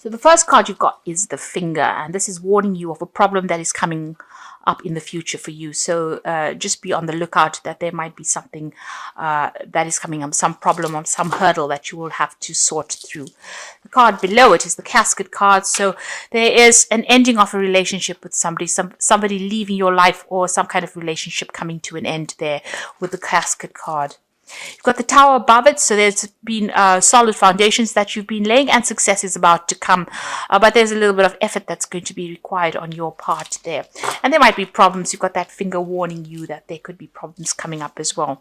So the first card you've got is the Finger, and this is warning you of a problem that is coming up in the future for you. So just be on the lookout that there might be something that is coming up, some problem or some hurdle that you will have to sort through. The card below it is the Casket card. So there is an ending of a relationship with somebody, somebody leaving your life, or some kind of relationship coming to an end there with the Casket card. You've got the Tower above it, so there's been solid foundations that you've been laying, and success is about to come. But there's a little bit of effort that's going to be required on your part there. And there might be problems. You've got that Finger warning you that there could be problems coming up as well.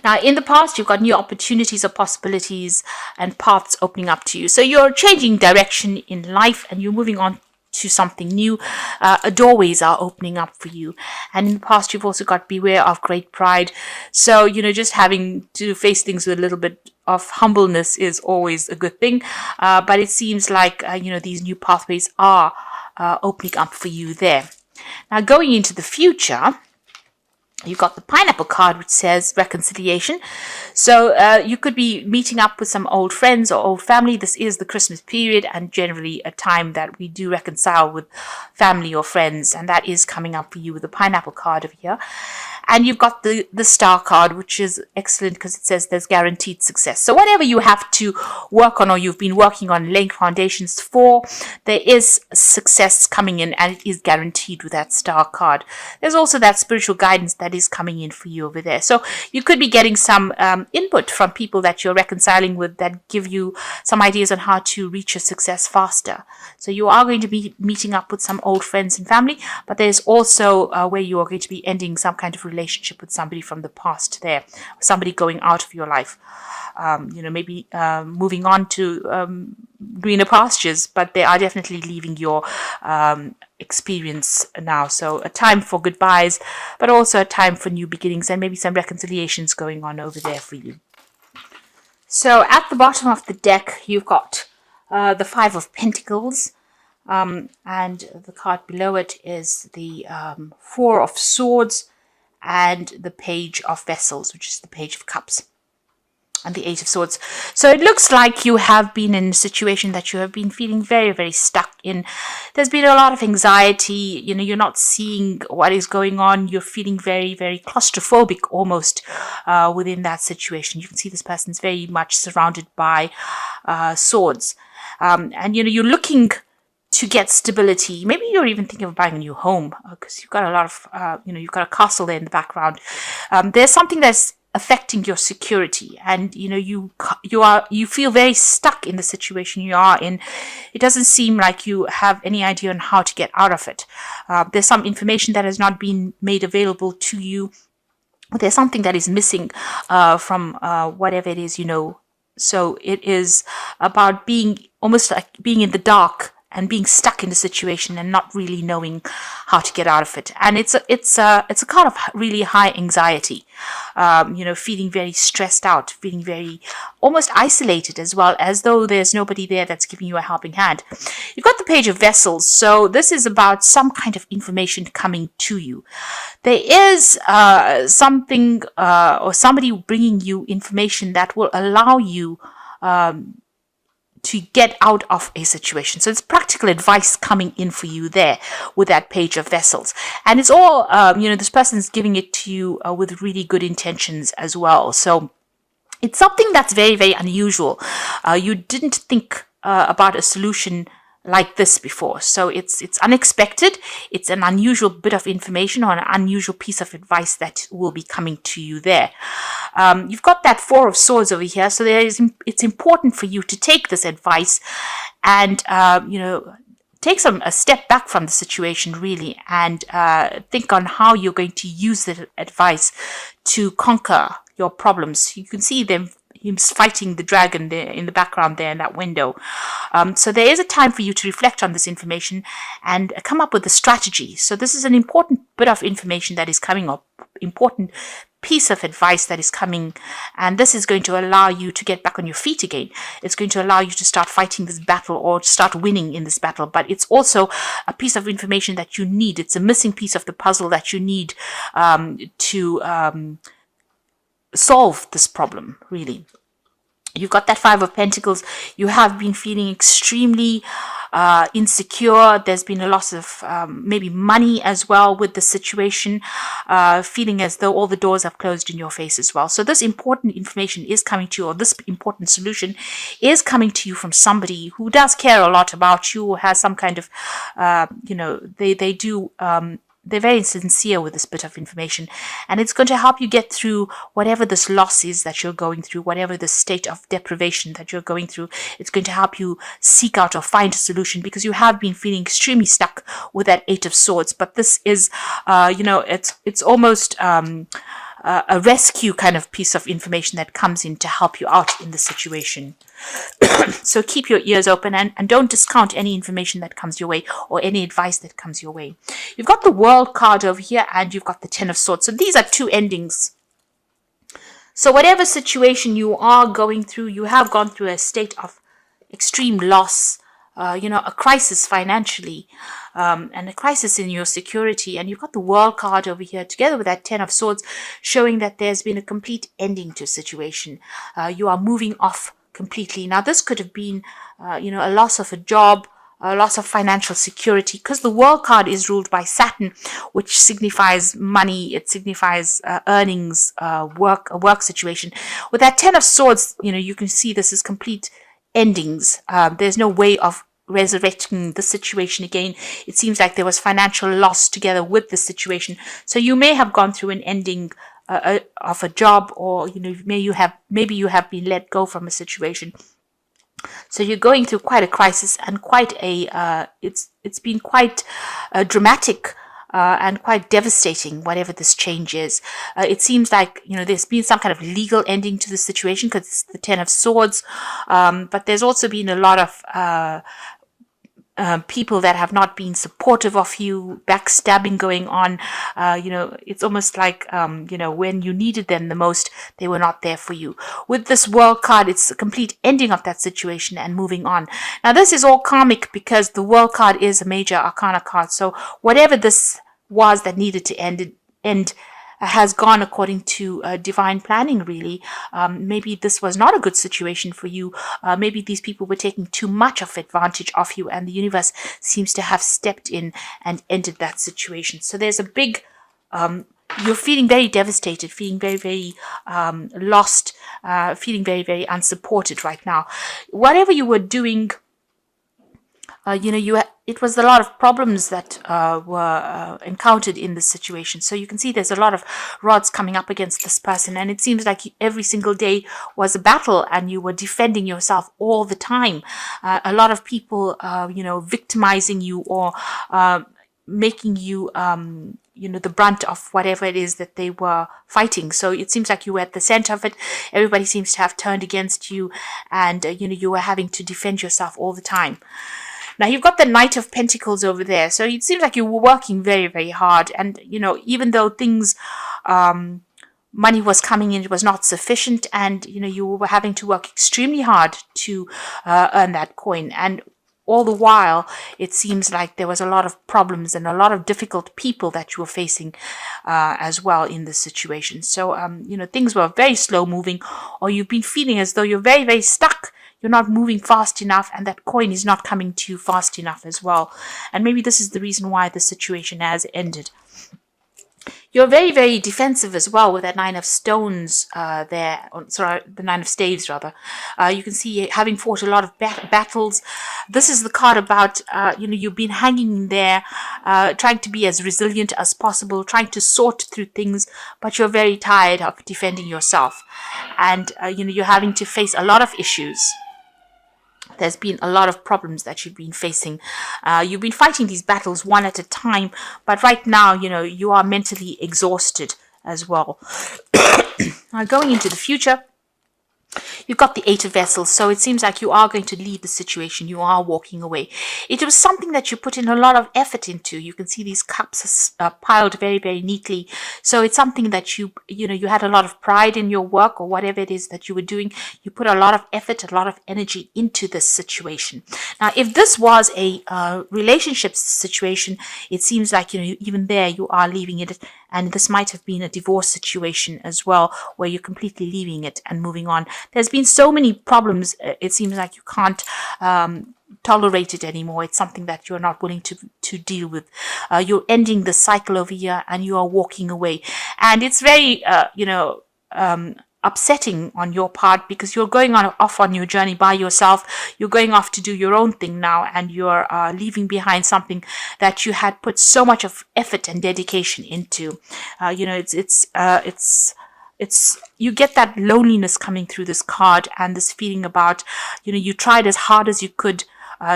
Now, in the past, you've got new opportunities or possibilities and paths opening up to you. So you're changing direction in life and you're moving on to something new. Doorways are opening up for you. And in the past, you've also got beware of great pride. So, just having to face things with a little bit of humbleness is always a good thing. But it seems like, these new pathways are opening up for you there. Now, going into the future, you've got the Pineapple card, which says reconciliation. So you could be meeting up with some old friends or old family. This is the Christmas period and generally a time that we do reconcile with family or friends. And that is coming up for you with the Pineapple card over here. And you've got the Star card, which is excellent because it says there's guaranteed success. So whatever you have to work on or you've been working on laying foundations for, there is success coming in and it is guaranteed with that Star card. There's also that spiritual guidance that is coming in for you over there. So you could be getting some input from people that you're reconciling with that give you some ideas on how to reach your success faster. So you are going to be meeting up with some old friends and family, but there's also where you are going to be ending some kind of relationship with somebody from the past there, somebody going out of your life, maybe moving on to greener pastures, but they are definitely leaving your experience now. So a time for goodbyes, but also a time for new beginnings and maybe some reconciliations going on over there for you. So at the bottom of the deck, you've got the Five of Pentacles, and the card below it is the Four of Swords, and the Page of Vessels, which is the Page of Cups, and the Eight of Swords. So it looks like you have been in a situation that you have been feeling very, very stuck in. There's been a lot of anxiety. You're not seeing what is going on. You're feeling very, very claustrophobic almost within that situation. You can see this person's very much surrounded by swords. And you're looking to get stability. Maybe you're even thinking of buying a new home because you've got a lot of, you've got a castle there in the background. There's something that's affecting your security, and you feel very stuck in the situation you are in. It doesn't seem like you have any idea on how to get out of it. There's some information that has not been made available to you. There's something that is missing from whatever it is. So it is about being almost like being in the dark and being stuck in the situation and not really knowing how to get out of it. And it's a kind of really high anxiety, feeling very stressed out, feeling very almost isolated as well, as though there's nobody there that's giving you a helping hand. You've got the Page of Vessels. So this is about some kind of information coming to you. There is something or somebody bringing you information that will allow you to get out of a situation. So it's practical advice coming in for you there with that Page of Vessels. And it's all, this person's giving it to you with really good intentions as well. So it's something that's very, very unusual. You didn't think about a solution like this before. So it's unexpected. It's an unusual bit of information or an unusual piece of advice that will be coming to you there. You've got that Four of Swords over here. So it's important for you to take this advice and, take a step back from the situation really and think on how you're going to use the advice to conquer your problems. You can see him fighting the dragon there in the background there in that window. So there is a time for you to reflect on this information and come up with a strategy. So this is an important bit of information that is coming up, important piece of advice that is coming, and this is going to allow you to get back on your feet again. It's going to allow you to start fighting this battle or start winning in this battle, but it's also a piece of information that you need. It's a missing piece of the puzzle that you need to solve this problem, really. You've got that Five of Pentacles. You have been feeling extremely insecure. There's been a loss of maybe money as well with the situation, feeling as though all the doors have closed in your face as well. So this important information is coming to you, or this important solution is coming to you from somebody who does care a lot about you, or has some kind of, they do they're very sincere with this bit of information, and it's going to help you get through whatever this loss is that you're going through, whatever the state of deprivation that you're going through. It's going to help you seek out or find a solution, because you have been feeling extremely stuck with that Eight of Swords. But this is, it's almost a rescue kind of piece of information that comes in to help you out in the situation. So keep your ears open, and don't discount any information that comes your way, or any advice that comes your way. You've got the World card over here, and you've got the Ten of Swords. So these are two endings. So whatever situation you are going through, you have gone through a state of extreme loss, a crisis financially, and a crisis in your security. And you've got the World card over here together with that Ten of Swords, showing that there's been a complete ending to a situation. You are moving off completely. Now, this could have been, a loss of a job, a loss of financial security, because the World card is ruled by Saturn, which signifies money. It signifies earnings, a work situation. With that Ten of Swords, you can see this is complete endings. There's no way of resurrecting the situation again. It seems like there was financial loss together with the situation. So you may have gone through an ending of a job, or maybe you have been let go from a situation. So you're going through quite a crisis, and quite a it's been quite dramatic and quite devastating, whatever this change is. It seems like there's been some kind of legal ending to the situation, because it's the Ten of Swords, but there's also been a lot of people that have not been supportive of you, backstabbing going on. It's almost like, when you needed them the most, they were not there for you. With this World card, it's a complete ending of that situation and moving on. Now, this is all karmic, because the World card is a major arcana card. So whatever this was that needed to end has gone according to divine planning, really. Maybe this was not a good situation for you. Maybe these people were taking too much of advantage of you, and the universe seems to have stepped in and ended that situation. So there's a big, you're feeling very devastated, feeling very, very lost, feeling very, very unsupported right now. Whatever you were doing, it was a lot of problems that were encountered in this situation. So you can see there's a lot of rods coming up against this person, and it seems like every single day was a battle, and you were defending yourself all the time. A lot of people, victimizing you, or making you, the brunt of whatever it is that they were fighting. So it seems like you were at the center of it. Everybody seems to have turned against you, and you were having to defend yourself all the time. Now, you've got the Knight of Pentacles over there. So it seems like you were working very, very hard. And, even though things, money was coming in, it was not sufficient. And, you were having to work extremely hard to earn that coin. And all the while, it seems like there was a lot of problems and a lot of difficult people that you were facing as well in this situation. So, things were very slow moving, or you've been feeling as though you're very, very stuck. You're not moving fast enough, and that coin is not coming to you fast enough as well. And maybe this is the reason why the situation has ended. You're very, very defensive as well with that Nine of Stones there. The Nine of Staves, rather. You can see having fought a lot of battles. This is the card about, you've been hanging there, trying to be as resilient as possible, trying to sort through things, but you're very tired of defending yourself. And, you're having to face a lot of issues. There's been a lot of problems that you've been facing. You've been fighting these battles one at a time, but right now, you are mentally exhausted as well. Now, going into the future, you've got the Eight of Vessels, so it seems like you are going to leave the situation. You are walking away. It was something that you put in a lot of effort into. You can see these cups are piled very, very neatly. So it's something that you had a lot of pride in your work, or whatever it is that you were doing. You put a lot of effort, a lot of energy into this situation. Now, if this was a relationship situation, it seems like, even there you are leaving it, And this might have been a divorce situation as well, where you're completely leaving it and moving on. There's been so many problems. It seems like you can't tolerate it anymore. It's something that you're not willing to deal with. You're ending the cycle over here and you are walking away. And it's very, upsetting on your part, because you're going off on your journey by yourself. You're going off to do your own thing now, and you're leaving behind something that you had put so much of effort and dedication into. It's you get that loneliness coming through this card, and this feeling about, you tried as hard as you could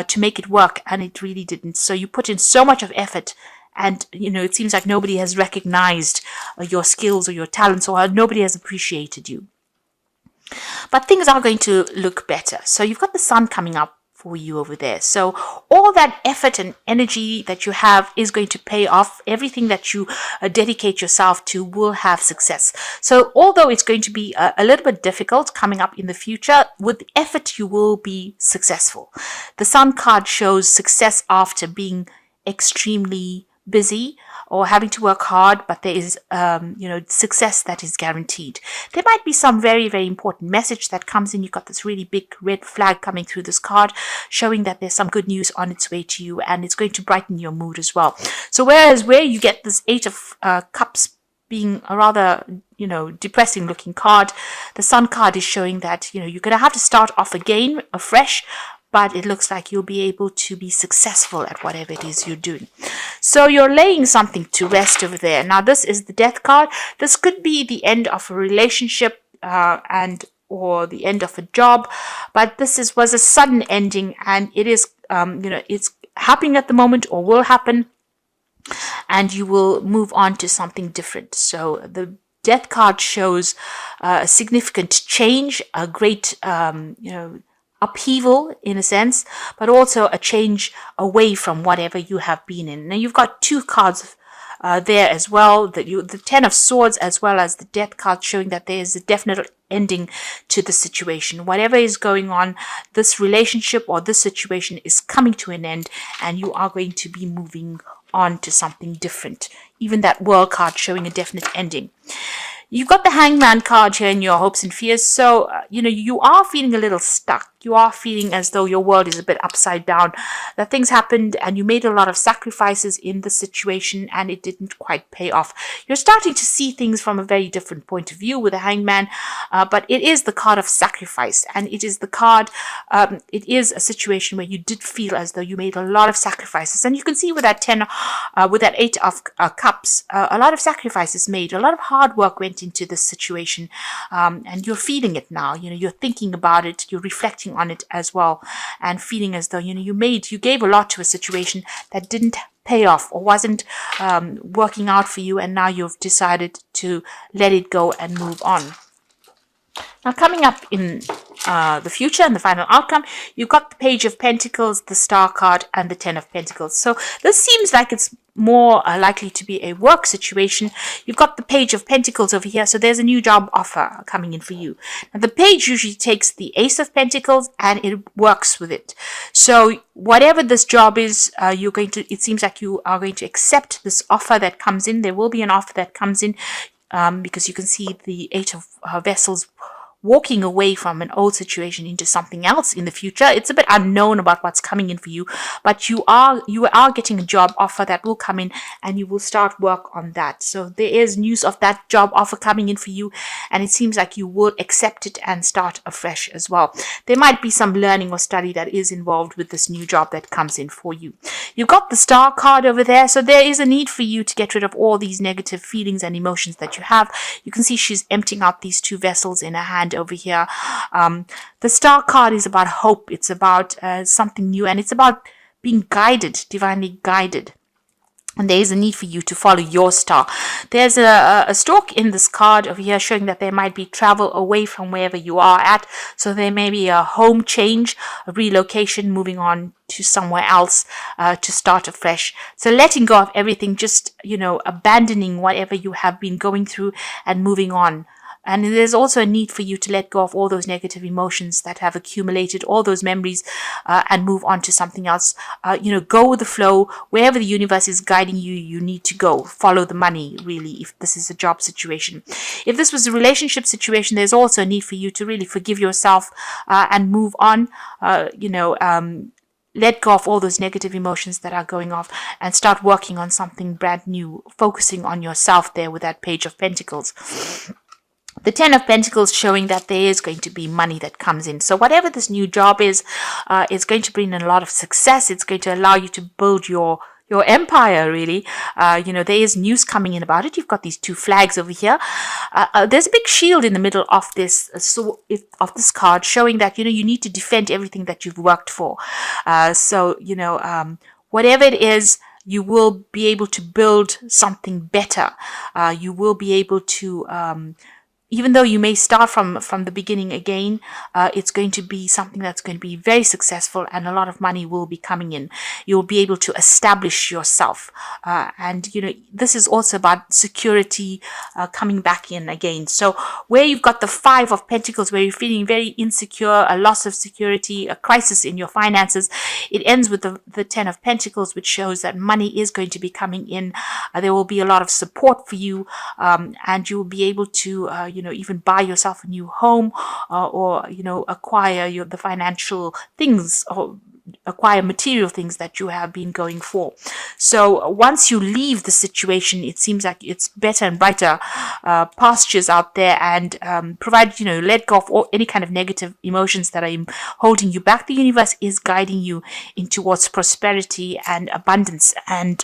to make it work, and it really didn't. So you put in so much of effort, and it seems like nobody has recognized your skills or your talents, or nobody has appreciated you. But things are going to look better. So you've got the sun coming up for you over there. So all that effort and energy that you have is going to pay off. Everything that you dedicate yourself to will have success. So although it's going to be a little bit difficult coming up in the future, with effort you will be successful. The sun card shows success after being extremely busy or having to work hard, but there is success that is guaranteed. There might be some very, very important message that comes in. You've got this really big red flag coming through this card, showing that there's some good news on its way to you, and it's going to brighten your mood as well. So whereas where you get this 8 of Cups being a rather depressing looking card, the Sun card is showing that you're going to have to start off again afresh, but it looks like you'll be able to be successful at whatever it is you're doing. So you're laying something to rest over there. Now this is the Death card. This could be the end of a relationship or the end of a job, but this was a sudden ending, and it is it's happening at the moment or will happen, and you will move on to something different. So the Death card shows a significant change, a great upheaval in a sense, but also a change away from whatever you have been in. Now you've got 2 cards there as well, the 10 of Swords as well as the Death card, showing that there is a definite ending to the situation. Whatever is going on, this relationship or this situation is coming to an end, and you are going to be moving on to something different. Even that World card showing a definite ending. You've got the Hangman card here in your hopes and fears. So, you are feeling a little stuck. You are feeling as though your world is a bit upside down, that things happened and you made a lot of sacrifices in the situation and it didn't quite pay off. You're starting to see things from a very different point of view with the Hangman, but it is the card of sacrifice, and it is the card, it is a situation where you did feel as though you made a lot of sacrifices. And you can see with that 10, with that 8 of Cups, a lot of sacrifices made, a lot of hard work went into this situation, and you're feeling it now. You're thinking about it, you're reflecting on it as well, and feeling as though you gave a lot to a situation that didn't pay off or wasn't working out for you, and now you've decided to let it go and move on. Now coming up in the future and the final outcome, you've got the Page of Pentacles, the Star card, and the 10 of Pentacles. So this seems like it's more likely to be a work situation. You've got the Page of Pentacles over here, so there's a new job offer coming in for you. Now the page usually takes the Ace of Pentacles and it works with it. So whatever this job is, it seems like you are going to accept this offer that comes in. There will be an offer that comes in, because you can see the 8 of Vessels walking away from an old situation into something else in the future. It's a bit unknown about what's coming in for you, but you are getting a job offer that will come in, and you will start work on that. So there is news of that job offer coming in for you, and it seems like you will accept it and start afresh as well. There might be some learning or study that is involved with this new job that comes in for you. You've got the Star card over there, so there is a need for you to get rid of all these negative feelings and emotions that you have. You can see she's emptying out these 2 vessels in her hand over here. The Star card is about hope. It's about something new, and it's about being guided, divinely guided. And there is a need for you to follow your star. There's a stalk in this card over here showing that there might be travel away from wherever you are at. So there may be a home change, a relocation, moving on to somewhere else to start afresh. So letting go of everything, just, abandoning whatever you have been going through and moving on. And there's also a need for you to let go of all those negative emotions that have accumulated, all those memories, and move on to something else. Go with the flow. Wherever the universe is guiding you, you need to go. Follow the money, really, if this is a job situation. If this was a relationship situation, there's also a need for you to really forgive yourself and move on. Let go of all those negative emotions that are going off and start working on something brand new, focusing on yourself there with that Page of Pentacles. The Ten of Pentacles showing that there is going to be money that comes in. So whatever this new job is, it's going to bring in a lot of success. It's going to allow you to build your empire, really. There is news coming in about it. You've got these two flags over here. There's a big shield in the middle of this of this card, showing that you need to defend everything that you've worked for. Whatever it is, you will be able to build something better. You will be able to even though you may start from the beginning again, it's going to be something that's going to be very successful, and a lot of money will be coming in. You'll be able to establish yourself. This is also about security coming back in again. So where you've got the Five of Pentacles, where you're feeling very insecure, a loss of security, a crisis in your finances, it ends with the Ten of Pentacles, which shows that money is going to be coming in. There will be a lot of support for you, and you will be able to even buy yourself a new home, or acquire the financial things, or acquire material things that you have been going for. So once you leave the situation, it seems like it's better and brighter pastures out there, and let go of any kind of negative emotions that are holding you back. The universe is guiding you in towards prosperity and abundance, and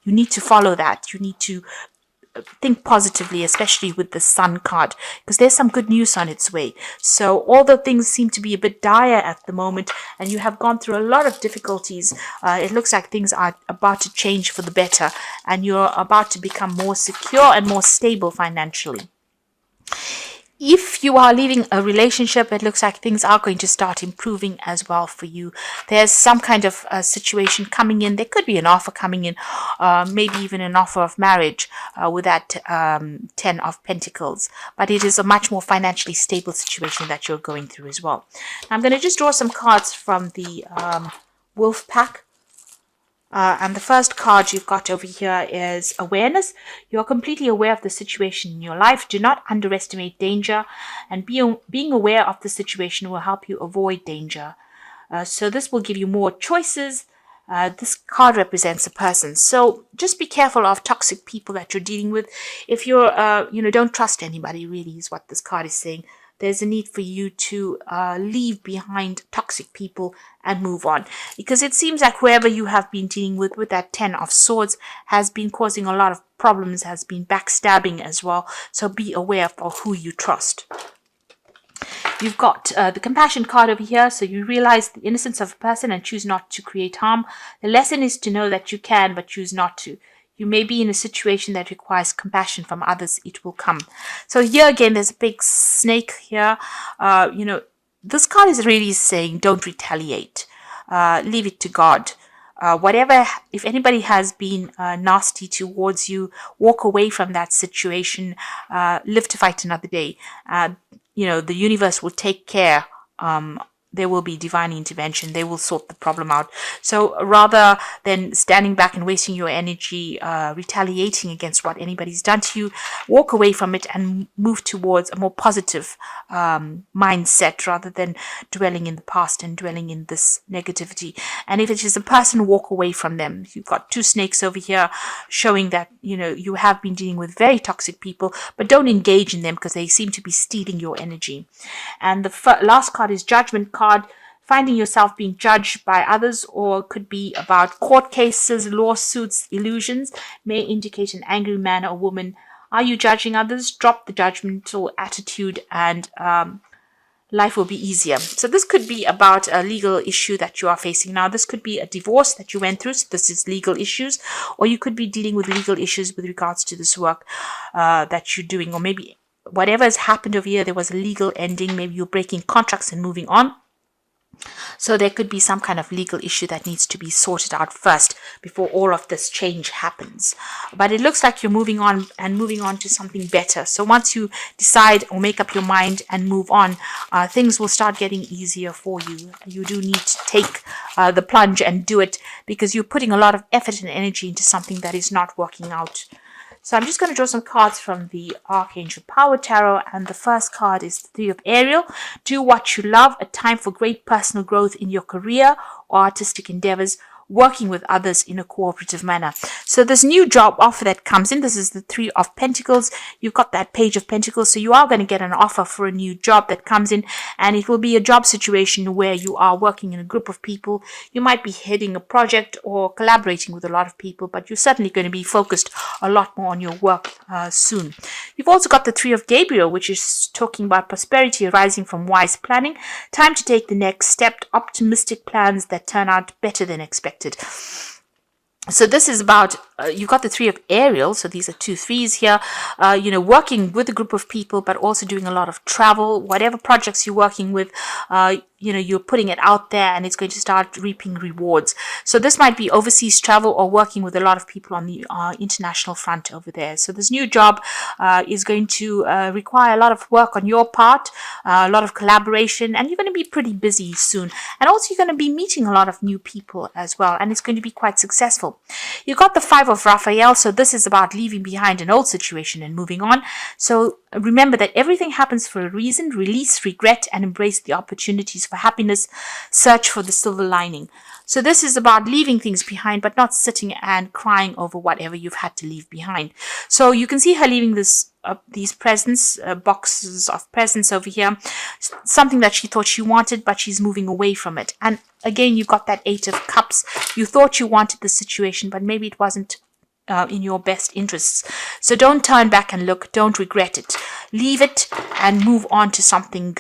you need to follow that. You need to think positively, especially with the Sun card, because there's some good news on its way. So although things seem to be a bit dire at the moment, and you have gone through a lot of difficulties, it looks like things are about to change for the better, and you're about to become more secure and more stable financially. If you are leaving a relationship, it looks like things are going to start improving as well for you. There's some kind of situation coming in. There could be an offer coming in, maybe even an offer of marriage with that Ten of Pentacles. But it is a much more financially stable situation that you're going through as well. I'm going to just draw some cards from the Wolf Pack. And the first card you've got over here is awareness. You're completely aware of the situation in your life. Do not underestimate danger, and being aware of the situation will help you avoid danger. So this will give you more choices. This card represents a person. So just be careful of toxic people that you're dealing with. If you're, don't trust anybody, really, is what this card is saying. There's a need for you to leave behind toxic people and move on. Because it seems like whoever you have been dealing with that Ten of Swords has been causing a lot of problems, has been backstabbing as well. So be aware of who you trust. You've got the Compassion card over here. So you realize the innocence of a person and choose not to create harm. The lesson is to know that you can, but choose not to. You may be in a situation that requires compassion from others. It will come. So here again, there's a big snake here. This card is really saying don't retaliate. Leave it to God. If anybody has been nasty towards you, walk away from that situation. Live to fight another day. The universe will take care. There will be divine intervention. They will sort the problem out. So rather than standing back and wasting your energy retaliating against what anybody's done to you, walk away from it and move towards a more positive mindset rather than dwelling in the past and dwelling in this negativity. And if it is a person, walk away from them. You've got two snakes over here showing that you have been dealing with very toxic people, but don't engage in them because they seem to be stealing your energy. And the last card is Judgment card. Finding yourself being judged by others, or could be about court cases, lawsuits, illusions, may indicate an angry man or woman. Are you judging others? Drop the judgmental attitude and life will be easier. So this could be about a legal issue that you are facing now. This could be a divorce that you went through. So this is legal issues, or you could be dealing with legal issues with regards to this work that you're doing, or maybe whatever has happened over here, there was a legal ending. Maybe you're breaking contracts and moving on. So there could be some kind of legal issue that needs to be sorted out first before all of this change happens. But it looks like you're moving on and moving on to something better. So once you decide or make up your mind and move on, things will start getting easier for you. You do need to take the plunge and do it, because you're putting a lot of effort and energy into something that is not working out. So I'm just going to draw some cards from the Archangel Power Tarot, and the first card is the Three of Ariel. Do what you love, a time for great personal growth in your career or artistic endeavors, working with others in a cooperative manner. So this new job offer that comes in, this is the Three of Pentacles. You've got that Page of Pentacles, so you are going to get an offer for a new job that comes in, and it will be a job situation where you are working in a group of people. You might be heading a project or collaborating with a lot of people, but you're certainly going to be focused a lot more on your work soon. You've also got the Three of Gabriel, which is talking about prosperity arising from wise planning. Time to take the next step, optimistic plans that turn out better than expected. So this is about, you've got the Three of Ariel, so these are 2 threes here, working with a group of people, but also doing a lot of travel. Whatever projects you're working with, you're putting it out there, and it's going to start reaping rewards. So this might be overseas travel or working with a lot of people on the international front over there. So this new job is going to require a lot of work on your part, a lot of collaboration, and you're going to be pretty busy soon. And also you're going to be meeting a lot of new people as well, and it's going to be quite successful. You've got the Five of Raphael, so this is about leaving behind an old situation and moving on. So remember that everything happens for a reason. Release regret and embrace the opportunities for happiness. Search for the silver lining. So this is about leaving things behind, but not sitting and crying over whatever you've had to leave behind. So you can see her leaving these presents, boxes of presents over here, something that she thought she wanted, but she's moving away from it. And again, you've got that Eight of Cups. You thought you wanted the situation, but maybe it wasn't in your best interests. So don't turn back and look. Don't regret it. Leave it and move on to something.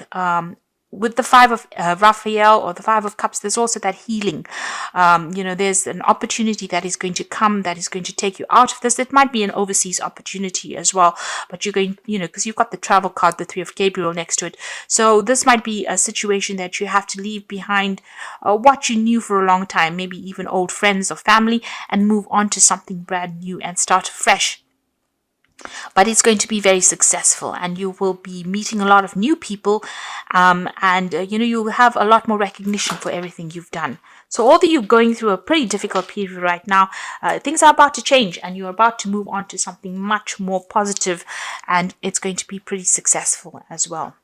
With the Five of Raphael or the Five of Cups, there's also that healing. There's an opportunity that is going to come, that is going to take you out of this. It might be an overseas opportunity as well, but you're going, because you've got the travel card, the Three of Gabriel next to it. So this might be a situation that you have to leave behind what you knew for a long time, maybe even old friends or family, and move on to something brand new and start fresh. But it's going to be very successful, and you will be meeting a lot of new people, and you will have a lot more recognition for everything you've done. So although you're going through a pretty difficult period right now, things are about to change, and you're about to move on to something much more positive, and it's going to be pretty successful as well.